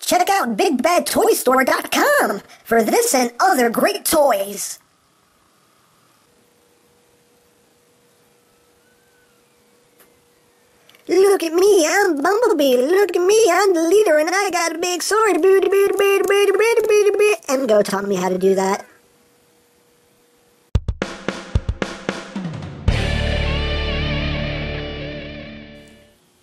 Check out BigBadToyStore.com for this and other great toys. Look at me, I'm Bumblebee. Look at me, I'm the leader, and I got a big sword. EmGo taught me how to do that.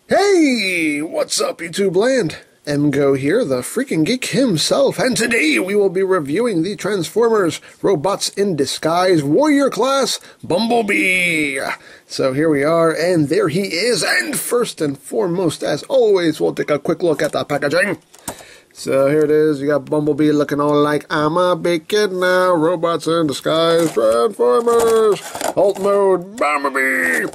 Hey, what's up, YouTube land? EmGo here, the freaking geek himself, and today we will be reviewing the Transformers Robots in Disguise Warrior Class Bumblebee. So here we are, and there he is, and first and foremost, as always, we'll take a quick look at the packaging. So here it is, you got Bumblebee looking all like, I'm a big kid now, Robots in Disguise, Transformers, Alt Mode, Bumblebee.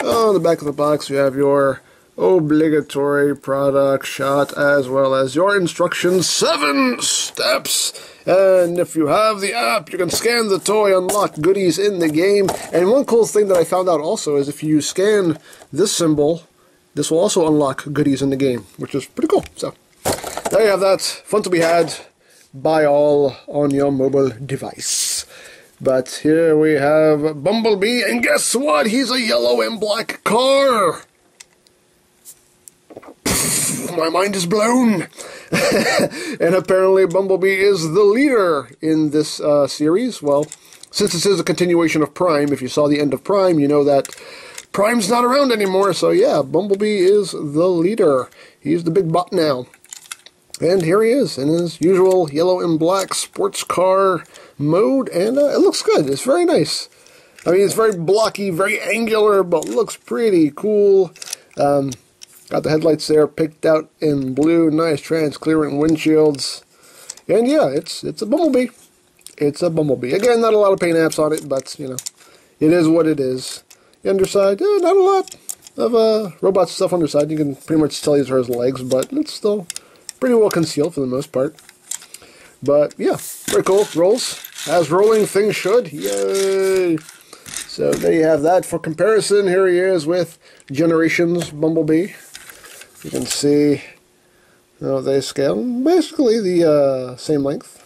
On the back of the box, you have your obligatory product shot as well as your instructions, 7 steps. And if you have the app, you can scan the toy, unlock goodies in the game. And one cool thing that I found out also is if you scan this symbol, this will also unlock goodies in the game, which is pretty cool. So there you have that. Fun to be had by all on your mobile device. But here we have Bumblebee, and guess what? He's a yellow and black car. My mind is blown. And apparently Bumblebee is the leader in this series. Well, since this is a continuation of Prime, if you saw the end of Prime, you know that Prime's not around anymore. So yeah, Bumblebee is the leader. He's the big bot now. And here he is in his usual yellow and black sports car mode. And it looks good. It's very nice. I mean, it's very blocky, very angular, but looks pretty cool. Got the headlights there picked out in blue, nice transparent windshields. And yeah, it's a Bumblebee. It's a Bumblebee. Again, not a lot of paint apps on it, but, you know, it is what it is. The underside, not a lot of robot stuff on the side. You can pretty much tell these are his legs, but it's still pretty well concealed for the most part. But yeah, very cool. Rolls, as rolling things should. Yay! So there you have that. For comparison, here he is with Generations Bumblebee. You can see how they scale. Basically the same length.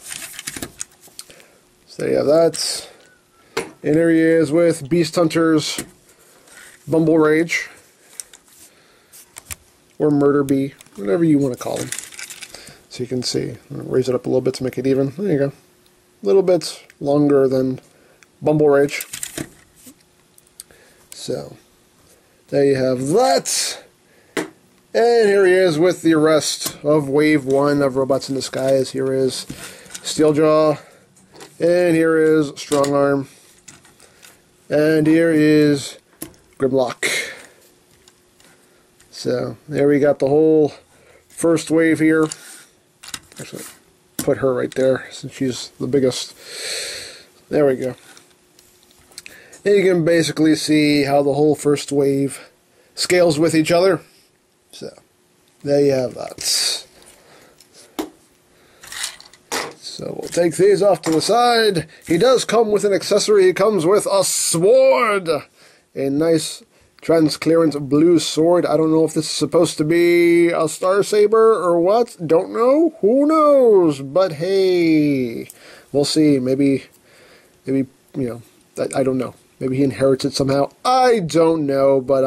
So there you have that. And here he is with Beast Hunter's Bumble Rage. Or Murder Bee. Whatever you want to call him. So you can see. I'll raise it up a little bit to make it even. There you go. A little bit longer than Bumble Rage. So there you have that. And here he is with the rest of Wave 1 of Robots in Disguise. Here is Steeljaw. And here is Strongarm. And here is Grimlock. So there we got the whole first wave here. Actually, put her right there since she's the biggest. There we go. And you can basically see how the whole first wave scales with each other. So, there you have that. So, we'll take these off to the side. He does come with an accessory. He comes with a sword. A nice transparent blue sword. I don't know if this is supposed to be a Star Saber or what. Don't know. Who knows? But hey, we'll see. Maybe, you know, I don't know. Maybe he inherits it somehow. I don't know, but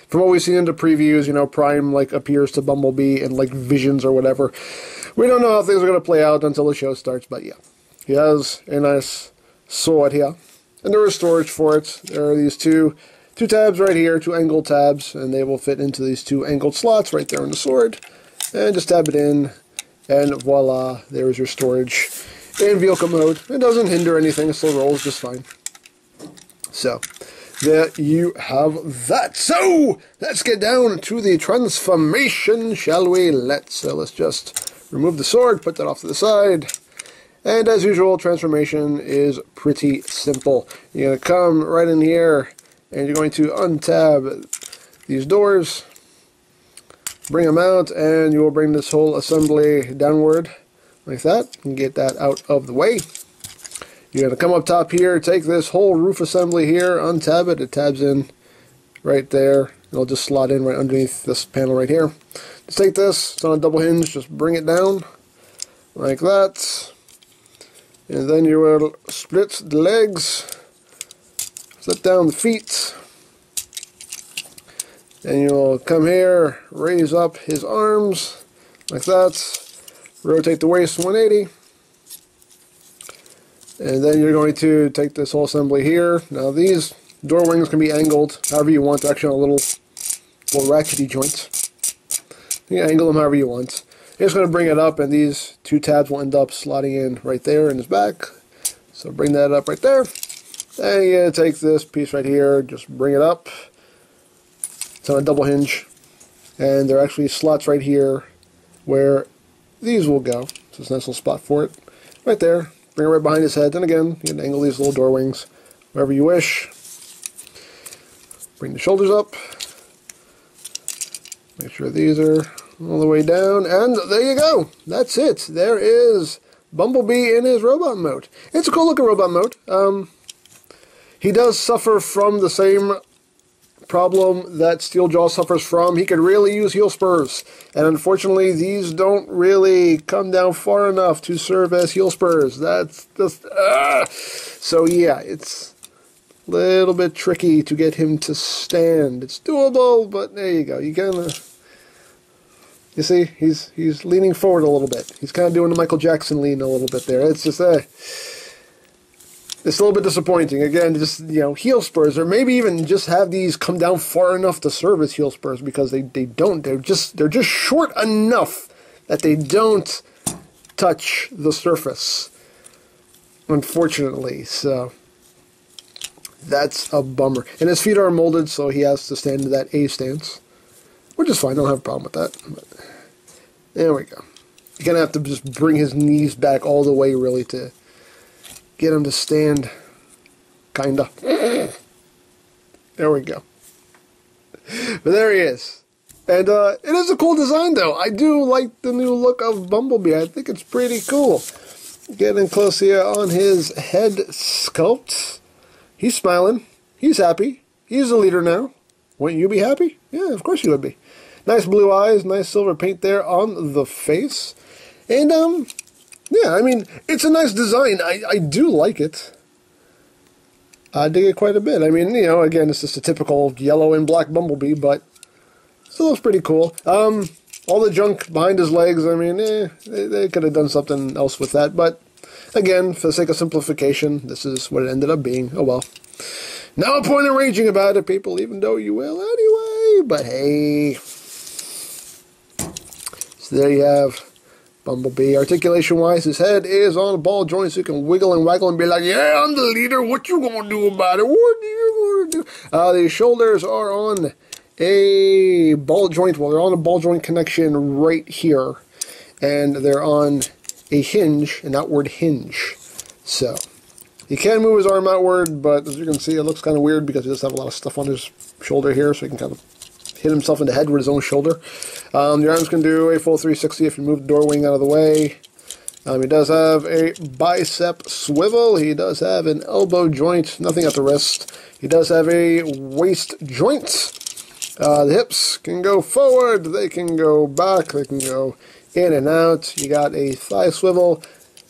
from what we've seen in the previews, you know, Prime like appears to Bumblebee in like visions or whatever. We don't know how things are going to play out until the show starts, but yeah. He has a nice sword here. And there is storage for it. There are these two tabs right here, 2 angled tabs, and they will fit into these 2 angled slots right there in the sword. And just tab it in, and voila, there is your storage in vehicle mode. It doesn't hinder anything, it still rolls just fine. So, there you have that. So, let's get down to the transformation, shall we? Let's just remove the sword, put that off to the side. And as usual, transformation is pretty simple. You're going to come right in here, and you're going to untab these doors, bring them out, and you will bring this whole assembly downward like that, and get that out of the way. You're going to come up top here, take this whole roof assembly here, untab it. It tabs in right there. It'll just slot in right underneath this panel right here. Just take this, it's on a double hinge, just bring it down like that. And then you will split the legs, slip down the feet. And you'll come here, raise up his arms like that. Rotate the waist 180. And then you're going to take this whole assembly here. Now these door wings can be angled however you want. They're actually on a little ratchety joint. You can angle them however you want. You're just going to bring it up, and these two tabs will end up slotting in right there in his back. So bring that up right there. And you're going to take this piece right here, just bring it up. It's on a double hinge. And there are actually slots right here where these will go. So it's a nice little spot for it. Right there. Bring it right behind his head. And again, you can angle these little door wings wherever you wish. Bring the shoulders up. Make sure these are all the way down. And there you go. That's it. There is Bumblebee in his robot mode. It's a cool looking robot mode. He does suffer from the same problem that Steeljaw suffers from. He could really use heel spurs, and unfortunately these don't really come down far enough to serve as heel spurs. That's just so yeah, it's a little bit tricky to get him to stand. It's doable, but there you go. You kind of, you see, he's leaning forward a little bit. He's kind of doing the Michael Jackson lean a little bit there. It's just it's a little bit disappointing. Again, just, you know, heel spurs, or maybe even just have these come down far enough to serve as heel spurs, because they don't. They're just short enough that they don't touch the surface, unfortunately. So that's a bummer. And his feet are molded, so he has to stand in that A stance, which is fine. I don't have a problem with that. But there we go. You're going to have to just bring his knees back all the way, really, to get him to stand, kinda. There we go. But there he is. And it is a cool design, though. I do like the new look of Bumblebee. I think it's pretty cool. Getting close here on his head sculpt. He's smiling. He's happy. He's a leader now. Wouldn't you be happy? Yeah, of course you would be. Nice blue eyes, nice silver paint there on the face. And, yeah, I mean, it's a nice design. I do like it. I dig it quite a bit. I mean, you know, again, it's just a typical yellow and black Bumblebee, but it still looks pretty cool. All the junk behind his legs, I mean, they could have done something else with that, but again, for the sake of simplification, this is what it ended up being. Oh well. No point in raging about it, people, even though you will anyway, but hey. So there you have Bumblebee. Articulation-wise, his head is on a ball joint, so you can wiggle and waggle and be like, yeah, I'm the leader. What you gonna do about it? What are you gonna do? The shoulders are on a ball joint. Well, they're on a ball joint connection right here. And they're on a hinge, an outward hinge. So, he can move his arm outward, but as you can see, it looks kind of weird because he does have a lot of stuff on his shoulder here, so he can kind of hit himself in the head with his own shoulder. Your arms can do a full 360 if you move the door wing out of the way. He does have a bicep swivel. He does have an elbow joint, nothing at the wrist. He does have a waist joint. The hips can go forward, they can go back, they can go in and out. You got a thigh swivel.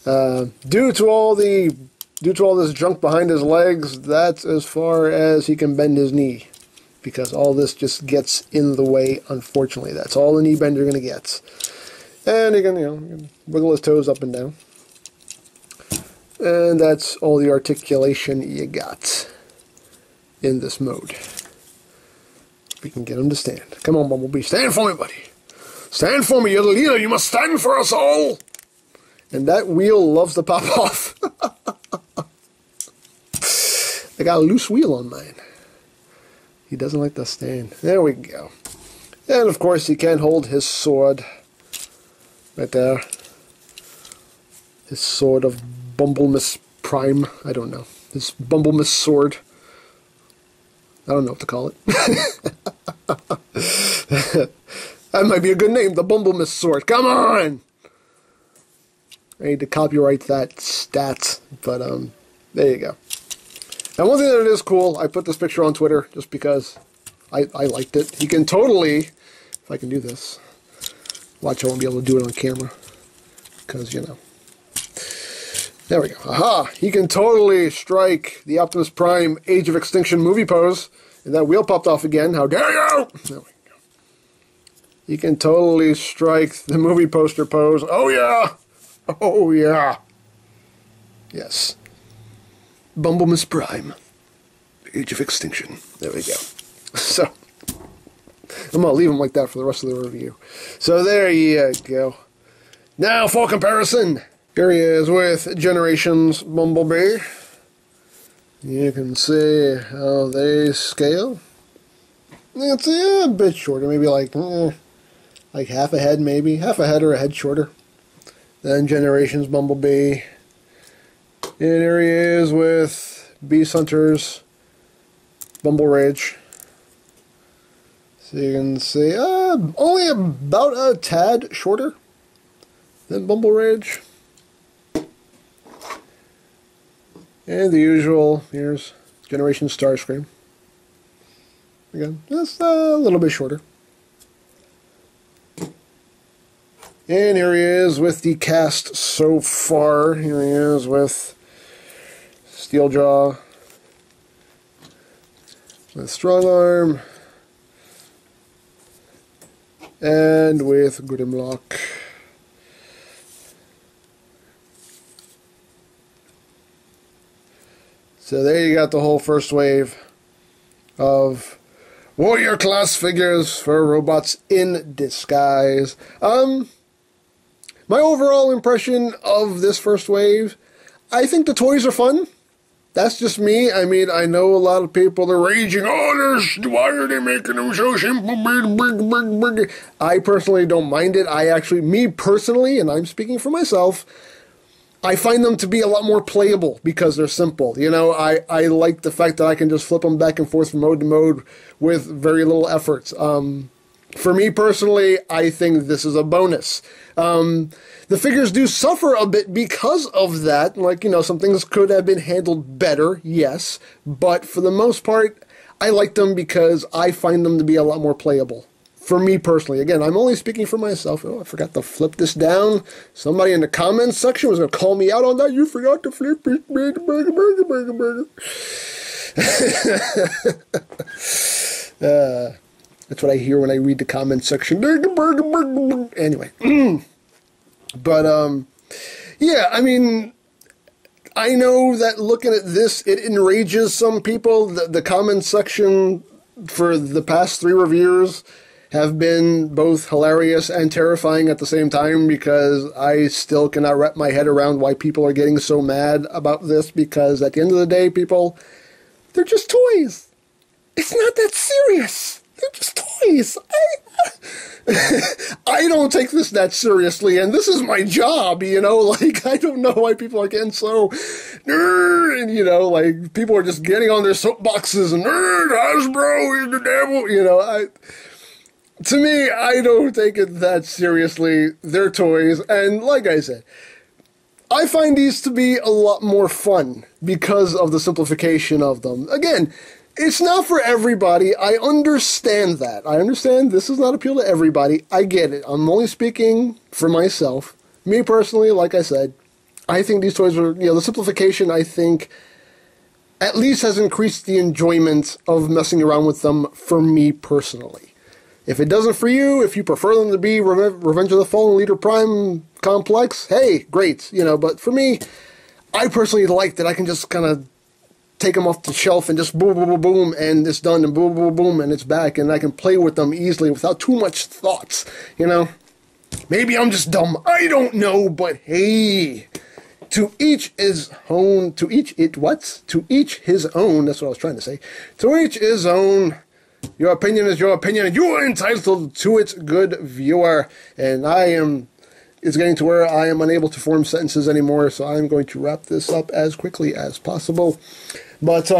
Due to all this junk behind his legs, that's as far as he can bend his knee, because all this just gets in the way, unfortunately. That's all the knee bend you're going to get. And you can wiggle his toes up and down. And that's all the articulation you got in this mode. We can get him to stand. Come on, Bumblebee. Stand for me, buddy. Stand for me. You're the leader. You must stand for us all. And that wheel loves to pop off. I got a loose wheel on mine. He doesn't like to stand. There we go. And of course he can hold his sword. Right there. His sword of Bumblemiss Prime. I don't know. His Bumblemiss sword. I don't know what to call it. That might be a good name. The Bumblemiss sword. Come on! I need to copyright that stat. But, there you go. And one thing that is cool, I put this picture on Twitter just because I liked it. You can totally, if I can do this, Watch, I won't be able to do it on camera. Because, you know. There we go. Aha! He can totally strike the Optimus Prime Age of Extinction movie pose. And that wheel popped off again. How dare you! There we go. He can totally strike the movie poster pose. Oh, yeah! Oh, yeah! Yes. Bumblebee Prime. Age of Extinction. There we go. So, I'm going to leave him like that for the rest of the review. So, there you go. Now, for comparison, here he is with Generations Bumblebee. You can see how they scale. It's a bit shorter, maybe like half a head, maybe. Half a head or a head shorter than Generations Bumblebee. And here he is with Beast Hunters Bumble Rage. So you can see only about a tad shorter than Bumble Rage. And the usual, here's Generation Starscream. Again, just a little bit shorter. And here he is with the cast so far. Here he is with Steeljaw, with Strong Arm, and with Grimlock. So there you got the whole first wave of Warrior class figures for robots in disguise. My overall impression of this first wave, I think the toys are fun. That's just me. I mean, I know a lot of people are raging, why are they making them so simple? I personally don't mind it. Me personally, and I'm speaking for myself, I find them to be a lot more playable because they're simple. You know, I like the fact that I can just flip them back and forth from mode to mode with very little effort. For me personally, I think this is a bonus. The figures do suffer a bit because of that. Like, you know, some things could have been handled better, yes. But for the most part, I like them because I find them to be a lot more playable. For me personally. Again, I'm only speaking for myself. Oh, I forgot to flip this down. Somebody in the comments section was going to call me out on that. You forgot to flip it. That's what I hear when I read the comments section. Anyway. But, yeah, I mean, I know that looking at this, it enrages some people. The comments section for the past 3 reviews have been both hilarious and terrifying at the same time, because I still cannot wrap my head around why people are getting so mad about this, because at the end of the day, people, they're just toys. It's not that serious. They're just toys. I don't take this that seriously, and this is my job, you know, like, I don't know why people are getting so nerd, and, you know, like, people are just getting on their soapboxes and nerd, Hasbro is the devil, you know, to me, I don't take it that seriously. They're toys, and like I said, I find these to be a lot more fun because of the simplification of them. Again, it's not for everybody. I understand that. I understand this does not appeal to everybody. I get it. I'm only speaking for myself. Me personally, like I said, I think these toys are, you know, the simplification, I think, at least has increased the enjoyment of messing around with them for me personally. If it doesn't for you, if you prefer them to be Revenge of the Fallen Leader Prime complex, hey, great, you know, but for me, I personally like that I can just kind of take them off the shelf and just boom, boom, boom, boom, and it's done, and boom, boom, boom, and it's back, and I can play with them easily without too much thoughts, you know? Maybe I'm just dumb, I don't know, but hey, to each his own, to each his own, that's what I was trying to say, to each his own. Your opinion is your opinion, and you are entitled to it, good viewer. And it's getting to where I am unable to form sentences anymore, so I'm going to wrap this up as quickly as possible. But,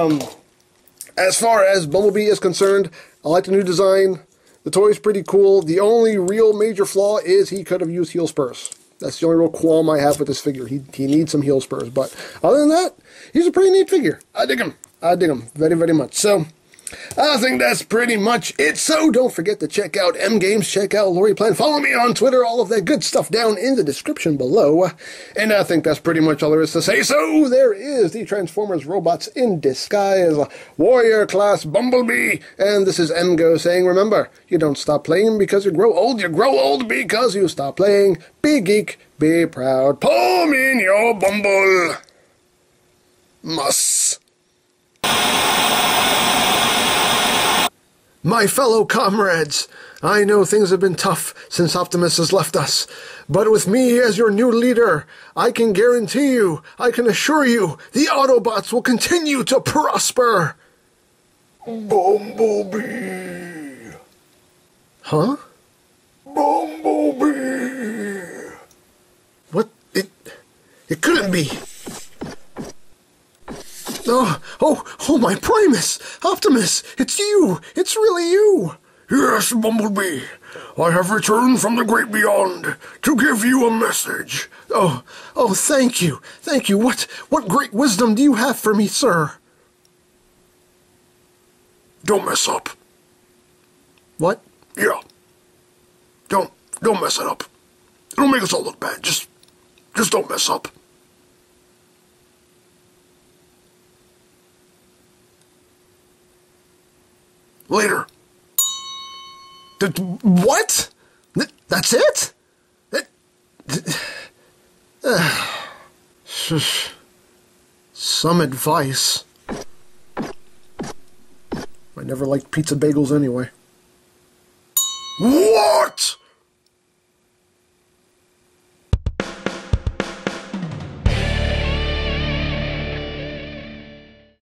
as far as Bumblebee is concerned, I like the new design. The toy's pretty cool. The only real major flaw is he could have used heel spurs. That's the only real qualm I have with this figure. He needs some heel spurs. But other than that, he's a pretty neat figure. I dig him. I dig him very, very much. So, I think that's pretty much it. So don't forget to check out EmGames, check out Lori Plan, follow me on Twitter, all of that good stuff down in the description below. And I think that's pretty much all there is to say. So there is the Transformers Robots in Disguise, Warrior Class Bumblebee, and this is EmGo saying, remember, you don't stop playing because you grow old because you stop playing. Be geek, be proud, pull me in your bumble. Muss. My fellow comrades, I know things have been tough since Optimus has left us, but with me as your new leader, I can guarantee you, I can assure you, the Autobots will continue to prosper. Bumblebee. Huh? Bumblebee. What? It couldn't be. Oh, my Primus! Optimus, it's you! It's really you! Yes, Bumblebee. I have returned from the great beyond to give you a message. Oh, thank you. Thank you. What great wisdom do you have for me, sir? Don't mess up. What? Yeah. Don't mess it up. It'll make us all look bad. Just don't mess up. Later. What? That's it? Some advice. I never liked pizza bagels anyway.